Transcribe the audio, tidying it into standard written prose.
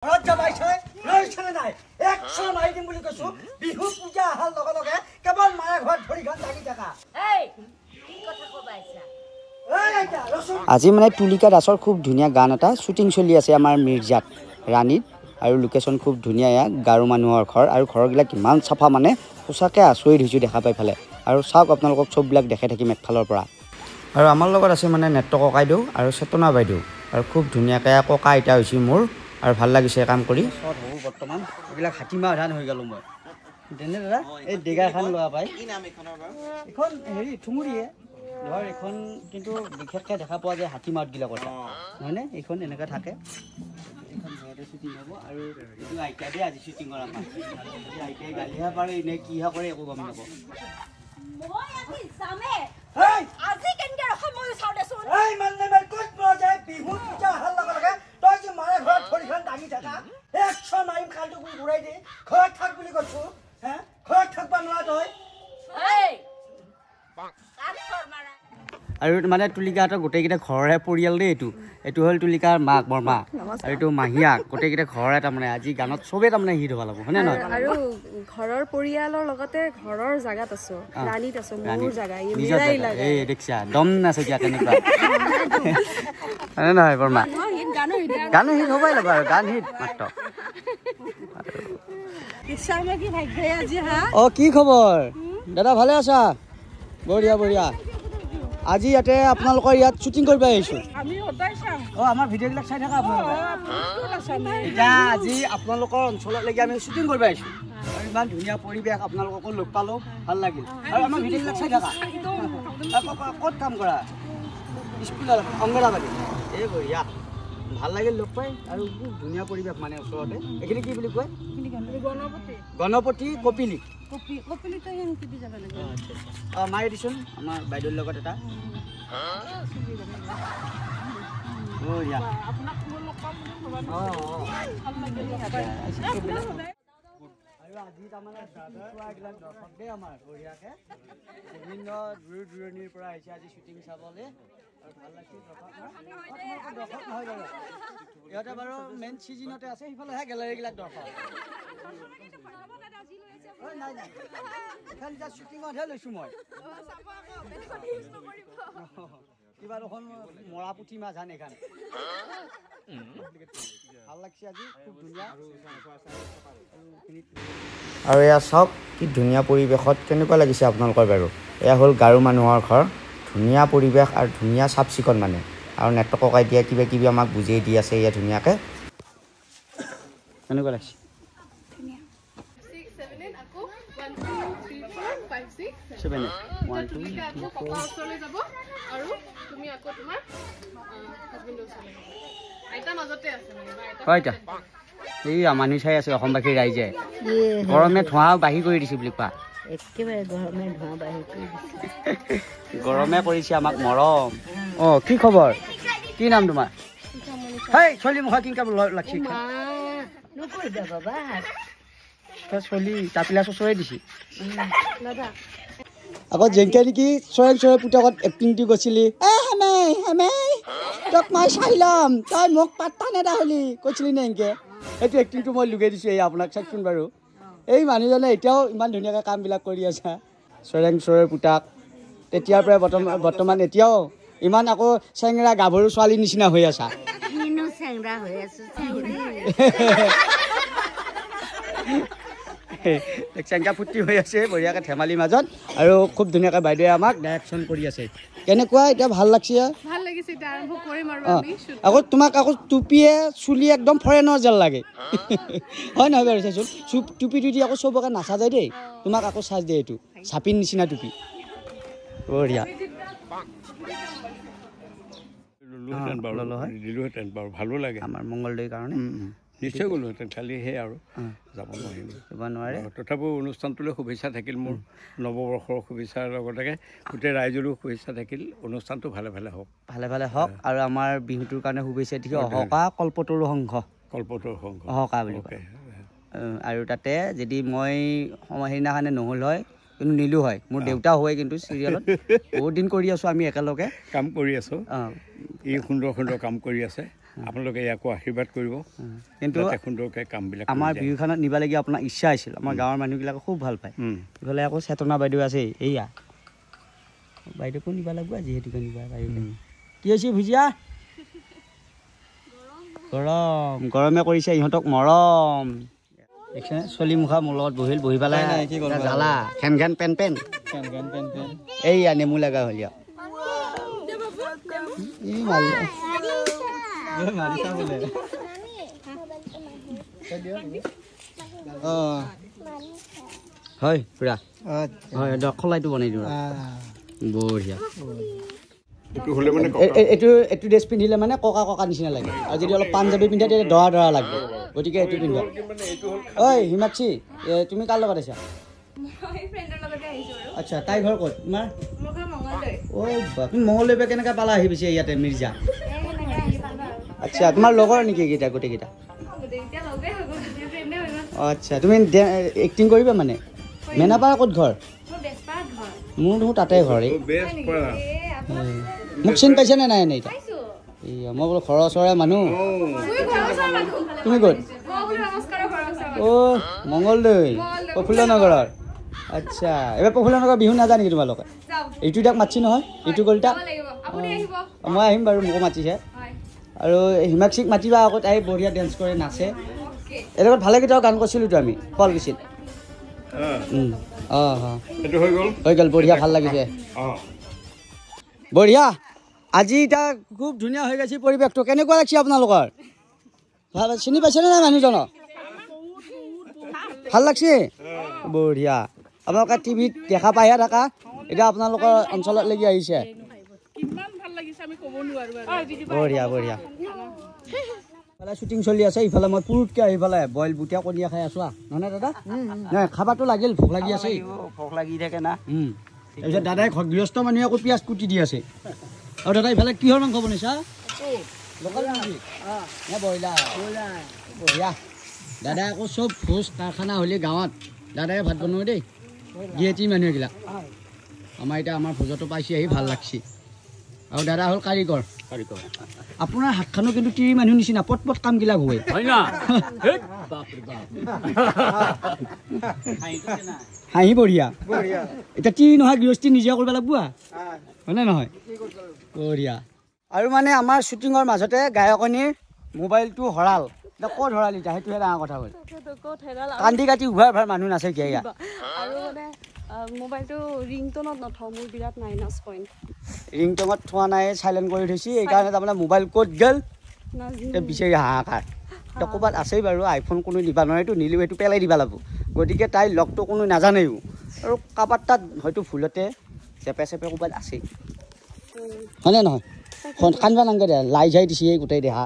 Raja Baisai, Rajanai, Action I didn't believe so. Behold, Puja, Haloga, Kabal, my heart, Taka. Hey! আজি মানে তুলিকা দাসৰ খুব ধুনীয়া গান এটা শুটিং চলি আছে আমাৰ মিৰ্জাত ৰাণীত আৰু লোকেশন খুব ধুনীয়া গাৰু মানুহৰ ঘৰ আৰু ঘৰগিলা কিমান চাফা মানে সঁচাকে আচৰিত হৈছো দেখা পাই ফালে আৰু চাওক আপোনালোকক সববিলাক দেখাই থাকিম একফালৰ পৰা আৰু আমাৰ লগত আছে মানে নেত্ৰ ককাইদেউ আৰু চেতনা বাইদেউ আৰু খুব ধুনীয়াকৈ ককা আইতা হৈছে মোৰ আৰু ভাল লাগিছে কাম কৰি বৰ্তমান এগিলা হাতিমা ধান হৈ গ'ল মই দেনে দাদা এই দেগাখন লোৱা পাই কি নাম এখনৰ বাৰু এখন হেৰি ঠুমুৰিয়ে ধৰ এখন কিন্তু বিশেষকৈ দেখা পোৱা যায় হাতিমাত গিলা কথা হয়নে এইখন এনেকৈ থাকে এখন ঘৰতে শুটিং হ'ব আৰু এইটো আইতাদে আজি শুটিং কৰা আমাৰ আইতাই গালিহা পাৰে নে কিহা কৰে একো গম নাপাব মই আজি সামে আজি কেনকে ৰখম মই চাও দেচোন এই মানে মই কত যায় বিহু পূজা হাল লগে তই যে মাৰে ঘৰত থৰিখন দাঙি থাকা 100 মাইম খালটো ঘুৰাই দে ঘৰত থাক বুলি কৈছো হে ঘৰত থাকবা নোৱা তই এই আৰু মানে তুলিকাহঁতৰ গোটেইকেইটা ঘৰৰে পৰিয়াল দেই এইটো হ'ল তুলিকাৰ মাক বৰমা আৰু এইটো মাহিয়াক গোটেইকেইটা ঘৰৰে তাৰমানে আজি গানত চবেই তাৰমানে হিট হ'ব লাগিব হয়নে নহয় আৰু ঘৰৰ পৰিয়ালৰ লগতে ঘৰৰ জাগাত আছো ৰাণীত আছো মোৰ জাগা এই মিলাই লাগে এই দেখছা দম নাছে কিয়া কেনেকুৱা হয়নে নহয় বৰমা গান হিট হ'বই লাগিব আৰু গান হিট মাত্ৰ কি খবৰ দাদা ভালে আছা বঢ়িয়া বঢ়িয়া আজি ইয়াতে আপোনালোকৰ ইয়াত শুটিং কৰিব আহিছো আমাৰ ভিডিঅ'বিলাক চাই থাকা আপোনালোকে এতিয়া আজি আপোনালোকৰ অঞ্চললৈকে আমি শুটিং কৰিব আহিছো আৰু ইমান ধুনীয়া পৰিৱেশ আপোনালোককো লগ পালো ভাল লাগিল আৰু আমাৰ ভিডিঅ'বিলাক চাই থাকা ক'ত কাম কৰা স্কুলত অংগনবাড়ী এই বঢ়িয়া ভাল লাগিল লগ পাই আৰু খুব ধুনীয়া পৰিৱেশ মানে ওচৰতে এইখিনি কি বুলি কয় গণপতি কপিলি মাৰি দিচোন আমাৰ বাইদেউৰ লগত এটা আজি তাৰমানে দৰ্শক দেই আমাৰ বঢ়িয়াকে বিভিন্ন দূৰ দূৰণিৰ পৰা আহিছে আজি শ্বুটিং চাবলৈ আৰু ভাল লাগিছে দৰ্শক নহয় বাৰু ইহঁতে বাৰু মেইন চিজনতে আছে সিফালেহে গেলাৰীবিলাক দৰ্শক নাই নাই এখন এতিয়া শ্বুটিঙতহে লৈছোঁ মই কিবা দেখোন মৰা পুঠি মাছ আন এইখন ভাল লাগিছে আজি খুব ধুনীয়া আৰু এয়া চাওক কি ধুনীয়া পৰিৱেশত কেনেকুৱা লাগিছে আপোনালোকৰ বাৰু এয়া হ'ল গাৰু মানুহৰ ঘৰ ধুনীয়া পৰিৱেশ আৰু ধুনীয়া চাফ চিকুণ মানে আৰু নেত্ৰ ককাই দিয়া কিবা কিবি আমাক বুজাই দি আছে এয়া ধুনীয়াকৈ কেনেকুৱা লাগিছে এই মানুহ চাই আছে অসমবাসী ৰাইজে গৰমে ধোঁৱা বাঢ়ি কৰি দিছে বুলি কোৱা একেবাৰে গৰমে কৰিছে আমাক মৰম কি খবৰ কি নাম তোমাৰ চলি মুখা কিনকা লাগছে চলি তাপিলা চচৰাই দিছে আকৌ জেংকা নেকি চৰাই পুতেকত এক্টিংটো গৈছিলি তোক মই চাই ল'ম তই মোক পাত্তা নেদা হলি কৈছিলি নে এনেকে সেইটো এক্টিংটো মই লুকাই দিছোঁ এই আপোনাক চাওকচোন বাৰু এই মানুহজনে এতিয়াও ইমান ধুনীয়াকৈ কামবিলাক কৰি আছে চৰাই পুতাক তেতিয়াৰ পৰাই বৰ্তমান এতিয়াও ইমান আকৌ চেংৰা গাভৰু ছোৱালীৰ নিচিনা হৈ আছা চেংকা ফুৰ্তি হৈ আছে বঢ়িয়াকৈ ধেমালিৰ মাজত আৰু খুব ধুনীয়াকৈ বাইদেৱে আমাক ডাইৰেকশ্যন কৰি আছে কেনেকুৱা এতিয়া ভাল লাগিছে আকৌ তোমাক আকৌ টুপিয়ে চুলি একদম ফৰেনৰ যেন লাগে হয় নহয় বাৰু চাইছোন টুপিটো দি আকৌ চবকে নাচা যায় দেই তোমাক আকৌ চাজ দিয়ে এইটো চাপিন নিচিনা টুপি বঢ়িয়া ভালো লাগে আমাৰ মংগলদৈৰ কাৰণে নিশ্চয় গ'লোহেঁতেন খালি সেই আৰু যাব নোৱাৰে তথাপিও অনুষ্ঠানটোলৈ শুভেচ্ছা থাকিল মোৰ নৱবৰ্ষৰ শুভেচ্ছাৰ লগতে গোটেই ৰাইজৰো শুভেচ্ছা থাকিল অনুষ্ঠানটো ভালে ভালে হওক আৰু আমাৰ বিহুটোৰ কাৰণে শুভেচ্ছা দিছে অহকা কল্পতৰু সংঘ অহকা বুলি কয় আৰু তাতে যদি মই সেইদিনাখনে নহ'ল হয় কিন্তু নিলো হয় মোৰ দেউতা হয় কিন্তু চিৰিয়েলত বহুত দিন কৰি আছোঁ আমি একেলগে কাম কৰি আছোঁ এই সুন্দৰ কাম কৰি আছে আপোনালোকে ইয়াকো আশীৰ্বাদ কৰিব কিন্তু সুন্দৰকৈ কামবিলাক আমাৰ বিহুখনত নিবলগীয়া আপোনাৰ ইচ্ছা আছিল আমাৰ গাঁৱৰ মানুহবিলাকে খুব ভাল পায় ইফালে আকৌ চেতনা বাইদেউ আছে এইয়া বাইদেউকো নিব লাগিব যিহেতুকে নিবা বাইদেউ কি হৈছে ভুজিয়া গৰম গৰমে কৰিছে ইহঁতক মৰম দেখিছেনে চলি মুখা মোৰ লগত বহি পেলাই জ্বালা ঘেন ঘেন পেন পেন এইয়া নেমু লগা হ'ল ইয়াত হয় পুৰা হয় খলাইটো বনাই দিওঁ বঢ়িয়া এইটো ড্ৰেছ পিন্ধিলে মানে ককা ককা নিচিনা লাগে আৰু যদি অলপ পাঞ্জাবী পিন্ধা তেতিয়া দৰা দৰা লাগিব গতিকে এইটো পিন্ধা ঐ হিমাক্ষী তুমি কাৰ লগত আছা আচ্ছা তাই ঘৰ ক'ত তোমাৰ ঐ তুমি মঙলদৈ পৰা কেনেকৈ পালা আহি পিছে ইয়াতে মিৰ্জা আচ্ছা তোমাৰ লগৰ নেকি এইকেইটা গোটেইকেইটা আচ্ছা তুমি এক্টিং কৰিবা মানে মেনাপাৰা ক'ত ঘৰ মোৰ দেখোন তাতে ঘৰ মোক চিনি পাইছেনে নাই এনেই এতিয়া এয়া মই বোলো ঘৰৰ ওচৰৰে মানুহ তুমি ক'ত অ' মঙলদৈ প্ৰফুল্লনগৰৰ আচ্ছা এইবাৰ প্ৰফুল্লনগৰ বিহু নাযায় নেকি তোমালোকে এইটো তাক মাতিছি নহয় এইটো কলিতা মই আহিম বাৰু মোকো মাতিছে আৰু হিমাক্ষীক মাতিবা আকৌ তাই বঢ়িয়া ডেন্স কৰে নাচে এই লগত ভালেকেইটাও গান কৰিছিলোঁতো আমি শুৱালকুছিত হৈ গ'ল বঢ়িয়া ভাল লাগিছে বঢ়িয়া আজি এতিয়া খুব ধুনীয়া হৈ গৈছে পৰিৱেশটো কেনেকুৱা লাগিছে আপোনালোকৰ ভাল চিনি পাইছেনে নাই মানুহজনক ভাল লাগছে বঢ়িয়া আপোনালোকে টিভিত দেখা পাইহে থাকা এতিয়া আপোনালোকৰ অঞ্চললৈকে আহিছে বঢ়িয়া বঢ়িয়া ইফালে শ্বুটিং চলি আছে ইফালে মই পুৰুতকৈ আহি পেলাই বইল বুটিয়া কণীয়া খাই আছো নহয় দাদা নাই খাবাতো লাগিল ভোক লাগি আছে ভোক লাগি থাকে না তাৰপিছত দাদাই গৃহস্থ মানুহে আকৌ পিঁয়াজ কুটি দি আছে আৰু দাদা ইফালে কিহৰ মাংস বনাইছা লোকেল মুৰ্গী নে ব্ৰইলাৰ বঢ়িয়া দাদাই আকৌ চব ভোজ কাৰখানা হ'লে গাঁৱত দাদাই ভাত বনাওঁ দেই গিয়েটি মানুহবিলাক আমাৰ এতিয়া আমাৰ ভোজতো পাইছে আহি ভাল লাগছে আৰু দাদা হ'ল কাৰিকৰ আপোনাৰ হাতখনো কিন্তু তিৰি মানুহ নিচিনা পট পট কামবিলাক হয় হাঁহি বঢ়িয়া এতিয়া তিৰি নহয় গৃহস্থী নিজে কৰিব লাগিব হয়নে নহয় বঢ়িয়া আৰু মানে আমাৰ শ্বুটিঙৰ মাজতে গায়কনীৰ মোবাইলটো হৰাল এতিয়া ক'ত হৰাল এতিয়া সেইটোহে ডাঙৰ কথা হ'ল কান্দি কাটি উভাৰ ভাৰ মানুহ নাছে কিয় ইয়াত মোবাইলটো ৰিংটনত নথওঁ মোৰ বিৰাট মাইনাছ পইণ্ট ৰিংটনত থোৱা নাই চাইলেণ্ট কৰি থৈছি এইকাৰণে তাৰমানে মোবাইল ক'ত গ'ল বিচাৰি হাহাকাৰ এতিয়া ক'ৰবাত আছেই বাৰু আইফোন কোনো দিবা নোৱাৰেতো নিলেও সেইটো পেলাই দিবা লাগিব গতিকে তাইৰ লগটো কোনো নাজানেও আৰু কাৰোবাৰ তাত হয়তো ভুলতে চেপে চেপে ক'ৰবাত আছেই হয়নে নহয় কান্দিব নালাগে দে লাই যাই দিছে গোটেই দেহা